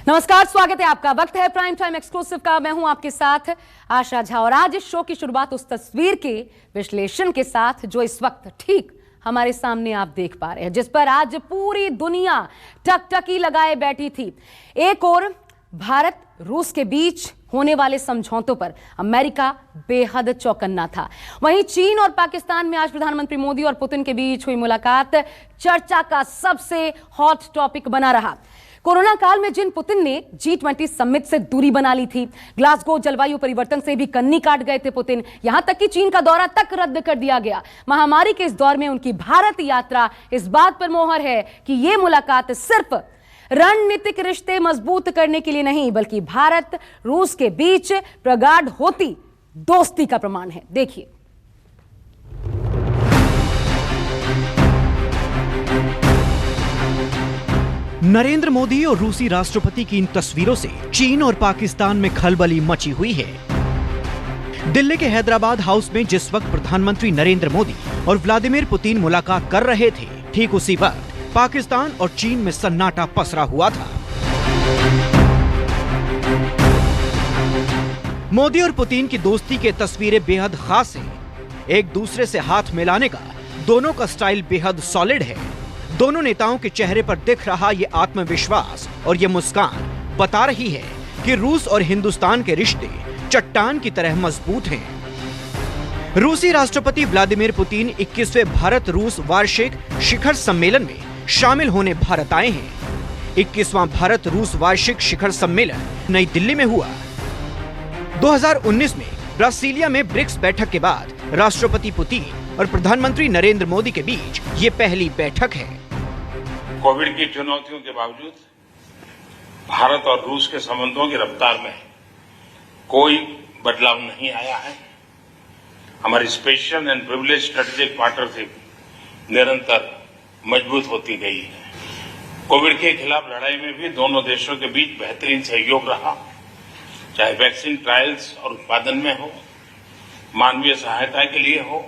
नमस्कार, स्वागत है आपका। वक्त है प्राइम टाइम एक्सक्लूसिव का। मैं हूं आपके साथ आशा झा और आज इस शो की शुरुआत उस तस्वीर के विश्लेषण के साथ जो इस वक्त ठीक हमारे सामने आप देख पा रहे हैं, जिस पर आज पूरी दुनिया टकटकी लगाए बैठी थी। एक और भारत रूस के बीच होने वाले समझौतों पर अमेरिका बेहद चौकन्ना था। वहीं चीन और पाकिस्तान में आज प्रधानमंत्री मोदी और पुतिन के बीच हुई मुलाकात चर्चा का सबसे हॉट टॉपिक बना रहा। कोरोना काल में जिन पुतिन ने G20 समिट से दूरी बना ली थी, ग्लासगो जलवायु परिवर्तन से भी कन्नी काट गए थे पुतिन, यहां तक कि चीन का दौरा तक रद्द कर दिया गया। महामारी के इस दौर में उनकी भारत यात्रा इस बात पर मोहर है कि यह मुलाकात सिर्फ रणनीतिक रिश्ते मजबूत करने के लिए नहीं, बल्कि भारत रूस के बीच प्रगाढ़ होती दोस्ती का प्रमाण है। देखिए। नरेंद्र मोदी और रूसी राष्ट्रपति की इन तस्वीरों से चीन और पाकिस्तान में खलबली मची हुई है। दिल्ली के हैदराबाद हाउस में जिस वक्त प्रधानमंत्री नरेंद्र मोदी और व्लादिमीर पुतिन मुलाकात कर रहे थे, ठीक उसी वक्त पाकिस्तान और चीन में सन्नाटा पसरा हुआ था। मोदी और पुतिन की दोस्ती की तस्वीरें बेहद खास हैं। एक दूसरे से हाथ मिलाने का दोनों का स्टाइल बेहद सॉलिड है। दोनों नेताओं के चेहरे पर दिख रहा ये आत्मविश्वास और ये मुस्कान बता रही है कि रूस और हिंदुस्तान के रिश्ते चट्टान की तरह मजबूत हैं। रूसी राष्ट्रपति व्लादिमीर पुतिन 21वें भारत रूस वार्षिक शिखर सम्मेलन में शामिल होने भारत आए हैं। 21वां भारत रूस वार्षिक शिखर सम्मेलन नई दिल्ली में हुआ। 2019 में ब्रासीलिया में ब्रिक्स बैठक के बाद राष्ट्रपति पुतिन और प्रधानमंत्री नरेंद्र मोदी के बीच ये पहली बैठक है। कोविड की चुनौतियों के बावजूद भारत और रूस के संबंधों की रफ्तार में कोई बदलाव नहीं आया है। हमारी special and privilege strategic partnership निरंतर मजबूत होती गई है। कोविड के खिलाफ लड़ाई में भी दोनों देशों के बीच बेहतरीन सहयोग रहा, चाहे वैक्सीन ट्रायल्स और उत्पादन में हो, मानवीय सहायता के लिए हो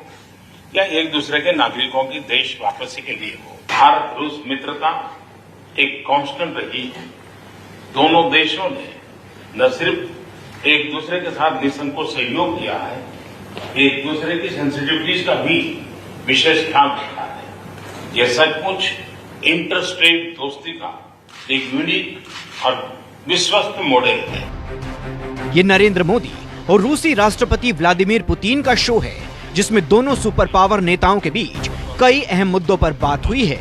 या एक दूसरे के नागरिकों की देश वापसी के लिए हो। भारत रूस मित्रता एक कांस्टेंट रही है। दोनों देशों ने न सिर्फ एक दूसरे के साथ निसंकोच सहयोग किया है, एक दूसरे की सेंसिटिविटीज का भी विशेष ख्याल रखा है। यह सचमुच इंटरस्टेट दोस्ती का एक यूनिक और विश्वस्त मॉडल है। ये नरेंद्र मोदी और रूसी राष्ट्रपति व्लादिमीर पुतिन का शो है, जिसमें दोनों सुपर पावर नेताओं के बीच कई अहम मुद्दों पर बात हुई है।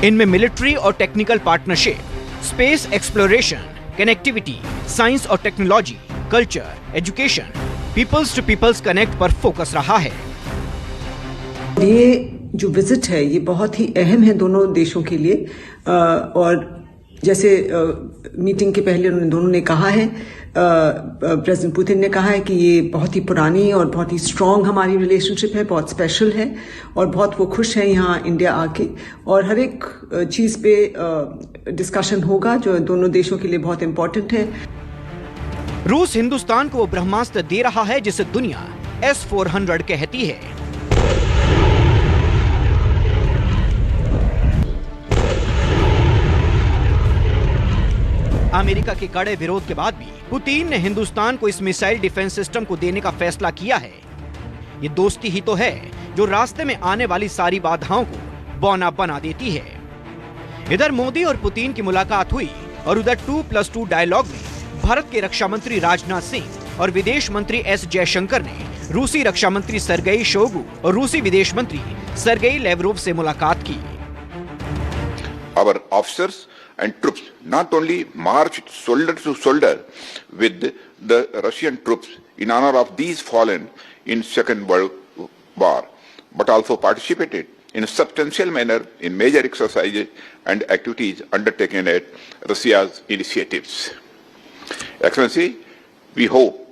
इनमें मिलिट्री और technical partnership, space exploration, connectivity, science और technology, culture, education, peoples to peoples connect पर फोकस रहा है। ये जो विजिट है ये बहुत ही अहम है दोनों देशों के लिए। और जैसे मीटिंग के पहले दोनों ने कहा है, प्रेसिडेंट पुतिन ने कहा है कि ये बहुत ही पुरानी और बहुत ही स्ट्रांग हमारी रिलेशनशिप है, बहुत स्पेशल है और बहुत वो खुश है यहाँ इंडिया आके। और हर एक चीज पे डिस्कशन होगा जो दोनों देशों के लिए बहुत इम्पोर्टेंट है। रूस हिंदुस्तान को वो ब्रह्मास्त्र दे रहा है जिसे दुनिया S-400 कहती है। अमेरिका के कड़े विरोध के बाद भी पुतिन ने हिंदुस्तान को इस मिसाइल डिफेंस सिस्टम को देने का फैसला किया है। ये दोस्ती ही तो है जो रास्ते में आने वाली सारी बाधाओं को बौना बना देती है। इधर मोदी और पुतिन की मुलाकात हुई और उधर 2+2 डायलॉग में भारत के रक्षा मंत्री राजनाथ सिंह और विदेश मंत्री S जयशंकर ने रूसी रक्षा मंत्री सर्गेई शोइगु और रूसी विदेश मंत्री सर्गेई लेवरोव से मुलाकात की। Our officers and troops not only marched shoulder to shoulder with the Russian troops in honor of these fallen in Second World War, but also participated in a substantial manner in major exercises and activities undertaken at Russia's initiatives. Excellency, we hope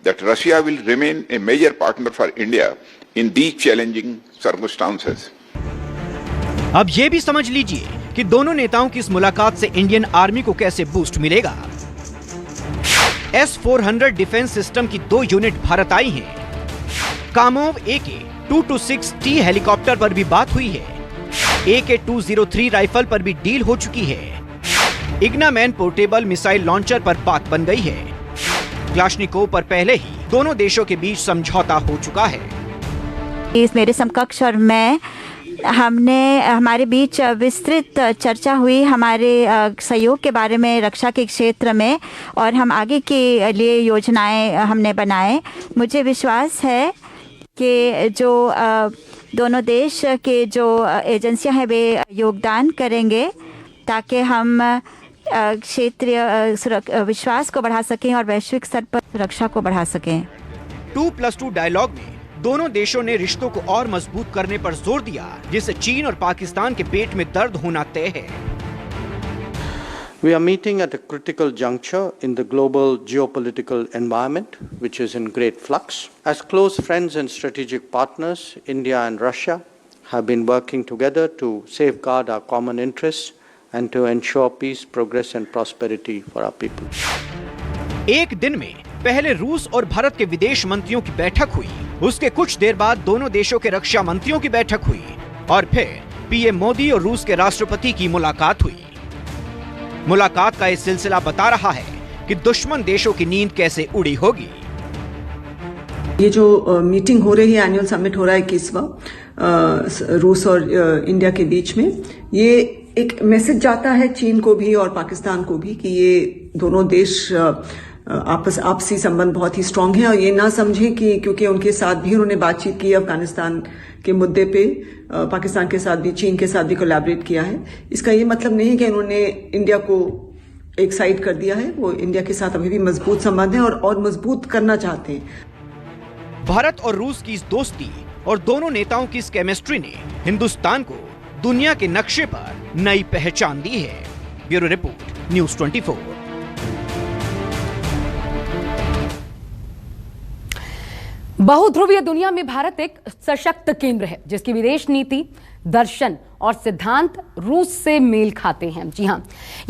that Russia will remain a major partner for India in these challenging circumstances. अब ये भी समझ लीजिए कि दोनों नेताओं की इस मुलाकात से इंडियन आर्मी को कैसे बूस्ट मिलेगा। S-400 डिफेंस सिस्टम की 2 यूनिट भारत आई हैं। कामोव AK-226T हेलीकॉप्टर पर भी बात हुई है। AK-203 राइफल पर भी डील हो चुकी है। इग्नामैन पोर्टेबल मिसाइल लॉन्चर पर बात बन गई है। क्लाशनिकोव पर पहले ही दोनों देशों के बीच समझौता हो चुका है। इस मेरे समकक्ष और मैं हमारे बीच विस्तृत चर्चा हुई हमारे सहयोग के बारे में रक्षा के क्षेत्र में, और हम आगे के लिए योजनाएं हमने बनाए। मुझे विश्वास है कि जो दोनों देश के जो एजेंसियां हैं वे योगदान करेंगे ताकि हम क्षेत्रीय विश्वास को बढ़ा सकें और वैश्विक स्तर पर सुरक्षा को बढ़ा सकें। 2+2 डायलॉग में दोनों देशों ने रिश्तों को और मजबूत करने पर जोर दिया, जिससे चीन और पाकिस्तान के पेट में दर्द होना तय है। We are meeting at a critical juncture in the global geopolitical environment, which is in great flux. As close friends and strategic partners, India and Russia have been working together to safeguard our common interests and to ensure peace, progress and prosperity for our people. एक दिन में पहले रूस और भारत के विदेश मंत्रियों की बैठक हुई, उसके कुछ देर बाद दोनों देशों के रक्षा मंत्रियों की बैठक हुई और फिर पीएम मोदी और रूस के राष्ट्रपति की मुलाकात हुई। मुलाकात का ये सिलसिला बता रहा है कि दुश्मन देशों की नींद कैसे उड़ी होगी। ये जो मीटिंग हो रही है, एनुअल समिट हो रहा है 21वां रूस और इंडिया के बीच में, ये एक मैसेज जाता है चीन को भी और पाकिस्तान को भी कि ये दोनों देश आपसी संबंध बहुत ही स्ट्रांग है, और ये ना समझें कि क्योंकि उनके साथ भी उन्होंने बातचीत की अफगानिस्तान के मुद्दे पे, पाकिस्तान के साथ भी, चीन के साथ भी कोलैबोरेट किया है। इसका ये मतलब नहीं है कि उन्होंने इंडिया को एक साइड कर दिया है। वो इंडिया के साथ अभी भी मजबूत संबंध है और मजबूत करना चाहते हैं। भारत और रूस की इस दोस्ती और दोनों नेताओं की इस केमिस्ट्री ने हिंदुस्तान को दुनिया के नक्शे पर नई पहचान दी है। Bureau report, news 24। बहुध्रुवीय दुनिया में भारत एक सशक्त केंद्र है जिसकी विदेश नीति, दर्शन और सिद्धांत रूस से मेल खाते हैं। जी हां,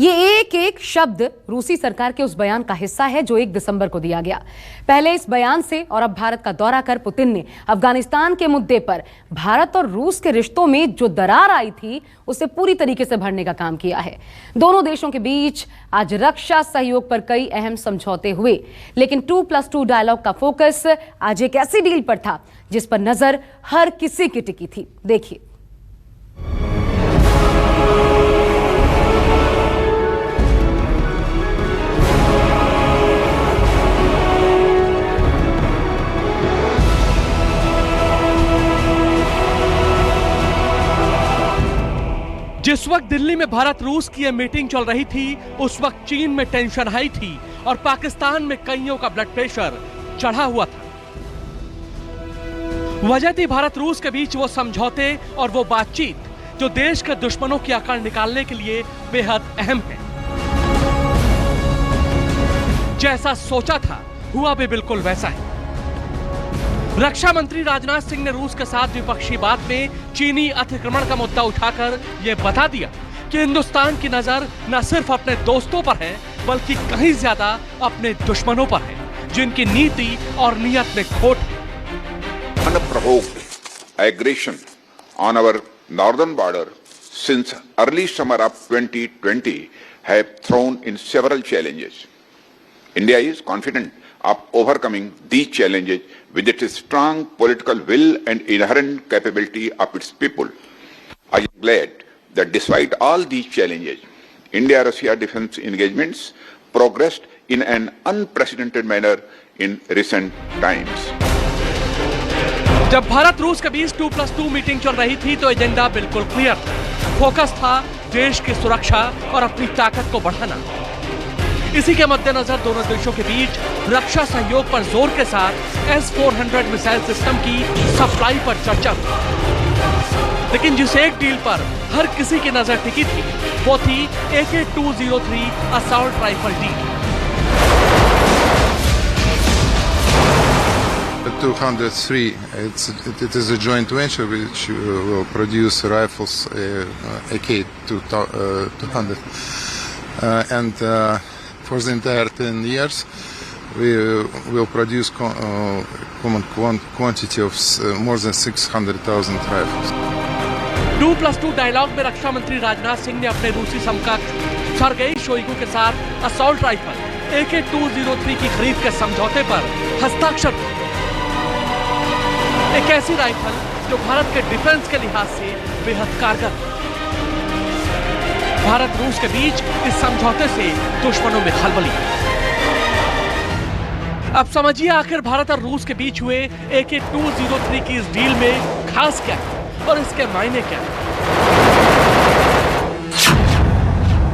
ये एक एक शब्द रूसी सरकार के उस बयान का हिस्सा है जो 1 दिसंबर को दिया गया। पहले इस बयान से और अब भारत का दौरा कर पुतिन ने अफगानिस्तान के मुद्दे पर भारत और रूस के रिश्तों में जो दरार आई थी उसे पूरी तरीके से भरने का काम किया है। दोनों देशों के बीच आज रक्षा सहयोग पर कई अहम समझौते हुए, लेकिन 2+2 डायलॉग का फोकस आज एक ऐसी डील पर था जिस पर नजर हर किसी की टिकी थी। देखिए। जिस वक्त दिल्ली में भारत रूस की यह मीटिंग चल रही थी, उस वक्त चीन में टेंशन हाई थी और पाकिस्तान में कईयों का ब्लड प्रेशर चढ़ा हुआ था। वजह थी भारत रूस के बीच वो समझौते और वो बातचीत जो देश के दुश्मनों की अकड़ निकालने के लिए बेहद अहम है। जैसा सोचा था हुआ भी बिल्कुल वैसा है। रक्षा मंत्री राजनाथ सिंह ने रूस के साथ द्विपक्षीय बात में चीनी अतिक्रमण का मुद्दा उठाकर यह बता दिया कि हिंदुस्तान की नजर न सिर्फ अपने दोस्तों पर है बल्कि कहीं ज्यादा अपने दुश्मनों पर है, जिनकी नीति और नीयत में खोट है। Unprovoked aggression on our northern border since early summer of 2020 have thrown in several challenges. India is confident of overcoming these challenges with its strong political will and inherent capability of its people. I am glad that despite all these challenges, India-Russia defense engagements progressed in an unprecedented manner in recent times. जब भारत रूस के बीच 2+2 meeting चल रही थी तो agenda बिल्कुल clear था। Focus था देश की सुरक्षा और अपनी ताकत को बढ़ाना। इसी के मद्देनजर दोनों देशों के बीच रक्षा सहयोग पर जोर के साथ S-400 मिसाइल सिस्टम की सप्लाई पर चर्चा हुई। लेकिन जिस एक डील पर हर किसी की नजर टिकी थी वो थी AK-203 assault rifle deal. 203, it is a joint venture which will produce rifles AK-200 and for the entire 10 years we will produce common quantity of more than 600,000 rifles. 2+2 dialogue में रक्षा मंत्री राजनाथ सिंह ने अपने रूसी समकक्ष सर्गेई शोइगु के साथ assault rifle AK-203 की खरीद के समझौते पर हस्ताक्षर किए। एक ऐसी राइफल जो भारत के डिफेंस के लिहाज से बेहद कारगर है। भारत रूस के बीच इस समझौते से दुश्मनों में खलबली। अब समझिए आखिर भारत और रूस के बीच हुए AK-203 की इस डील में खास क्या है और इसके मायने क्या है।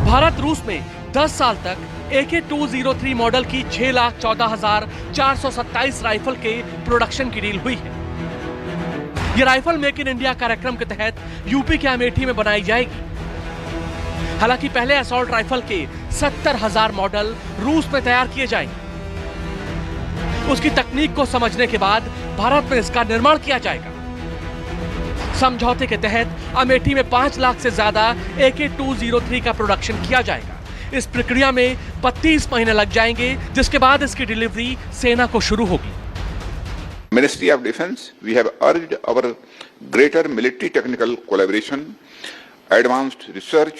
भारत रूस में 10 साल तक AK-203 मॉडल की 6,14,427 राइफल के प्रोडक्शन की डील हुई है। यह राइफल मेक इन इंडिया कार्यक्रम के तहत यूपी के अमेठी में बनाई जाएगी। हालांकि पहले असॉल्ट राइफल के 70,000 मॉडल रूस में तैयार किए जाएंगे। उसकी तकनीक को समझने के बाद भारत में इसका निर्माण किया जाएगा। समझौते के तहत अमेठी में 5 लाख से ज्यादा AK-203 का प्रोडक्शन किया जाएगा। इस प्रक्रिया में 32 महीने लग जाएंगे, जिसके बाद इसकी डिलीवरी सेना को शुरू होगी। Ministry of Defence, we have urged our greater military technical collaboration, advanced research,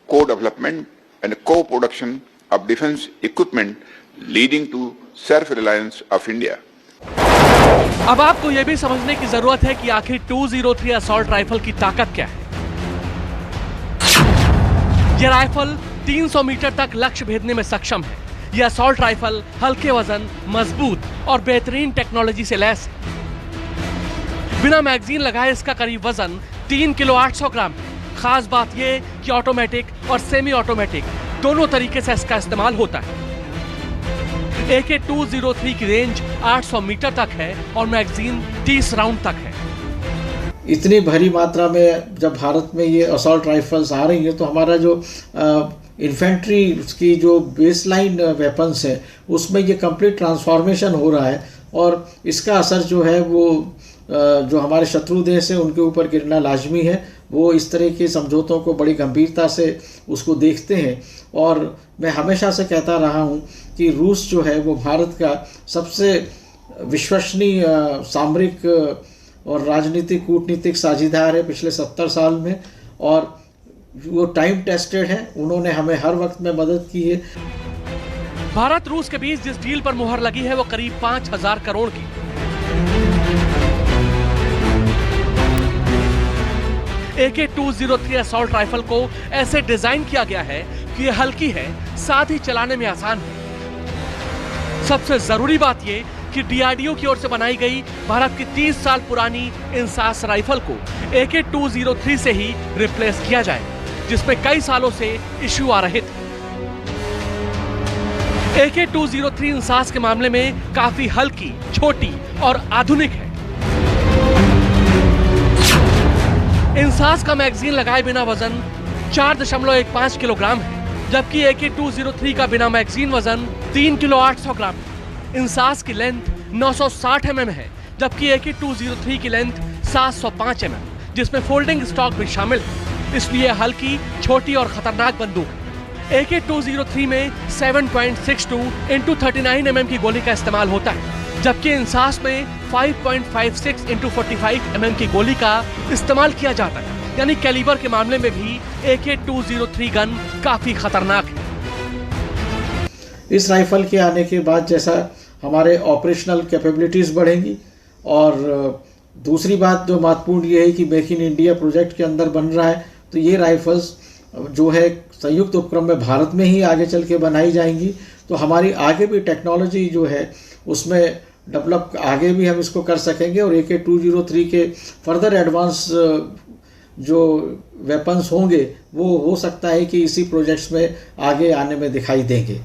co-development and co-production of defence equipment leading to self-reliance of India. अब आपको यह भी समझने की जरूरत है कि आखिर 203 असॉल्ट राइफल की ताकत क्या है। यह राइफल 300 मीटर तक लक्ष्य भेदने में सक्षम है। यह असॉल्ट राइफल हल्के वजन, मजबूत और बेहतरीन टेक्नोलॉजी से लैस है। बिना मैगजीन लगाए इसका करीब वजन 3 किलो 800 ग्राम है। खास बात यह कि ऑटोमेटिक और सेमी ऑटोमेटिक दोनों तरीके से इसका इस्तेमाल होता है। AK-203 की रेंज 800 मीटर तक है और मैगजीन 30 राउंड तक है। इतनी भारी मात्रा में जब भारत में ये असॉल्ट राइफल्स आ रही है तो हमारा जो इन्फेंट्री उसकी जो बेसलाइन वेपन्स है उसमें ये कंप्लीट ट्रांसफॉर्मेशन हो रहा है और इसका असर जो है वो जो हमारे शत्रु देश है उनके ऊपर गिरना लाजमी है। वो इस तरह के समझौतों को बड़ी गंभीरता से उसको देखते हैं और मैं हमेशा से कहता रहा हूँ कि रूस जो है वो भारत का सबसे विश्वसनीय सामरिक और राजनीतिक कूटनीतिक साझेदार है पिछले 70 साल में और वो टाइम टेस्टेड है। उन्होंने हमें हर वक्त में मदद की है। भारत रूस के बीच जिस डील पर मुहर लगी है वो करीब 5,000 करोड़ की। AK-203 असॉल्ट राइफल को ऐसे डिजाइन किया गया है कि ये हल्की है, साथ ही चलाने में आसान है। सबसे जरूरी बात ये कि DRDO की ओर से बनाई गई भारत की 30 साल पुरानी इंसास राइफल को AK-203 से ही रिप्लेस किया जाए, जिसमें कई सालों से इश्यू आ रहे थे। AK-203 इंसास के मामले में काफी हल्की, छोटी और आधुनिक है। इंसास का मैगजीन लगाए बिना वजन 4.15 किलोग्राम है, जबकि AK-203 का बिना मैगजीन वजन 3 किलो 800 ग्राम है। इंसास की लेंथ 960 mm है, जबकि AK-203 की लेंथ 705 mm, जिसमें फोल्डिंग स्टॉक भी शामिल है। इसलिए हल्की, छोटी और खतरनाक बंदूक है। AK-203 में 7.62 × 39 mm की गोली का इस्तेमाल होता है, जबकि इंसास में 5.56 × 45 mm की गोली का इस्तेमाल किया जाता है। यानी कैलिबर के मामले में भी AK-203 गन काफी खतरनाक है। इस राइफल के आने के बाद जैसा हमारे ऑपरेशनल कैपेबिलिटीज़ बढ़ेंगी और दूसरी बात जो महत्वपूर्ण ये है कि मेक इन इंडिया प्रोजेक्ट के अंदर बन रहा है, तो ये राइफल्स जो है संयुक्त उपक्रम में भारत में ही आगे चल के बनाई जाएंगी। तो हमारी आगे भी टेक्नोलॉजी जो है उसमें डेवलप आगे भी हम इसको कर सकेंगे और AK-203 के फर्दर एडवांस जो वेपन्स होंगे वो हो सकता है कि इसी प्रोजेक्ट्स में आगे आने में दिखाई देंगे।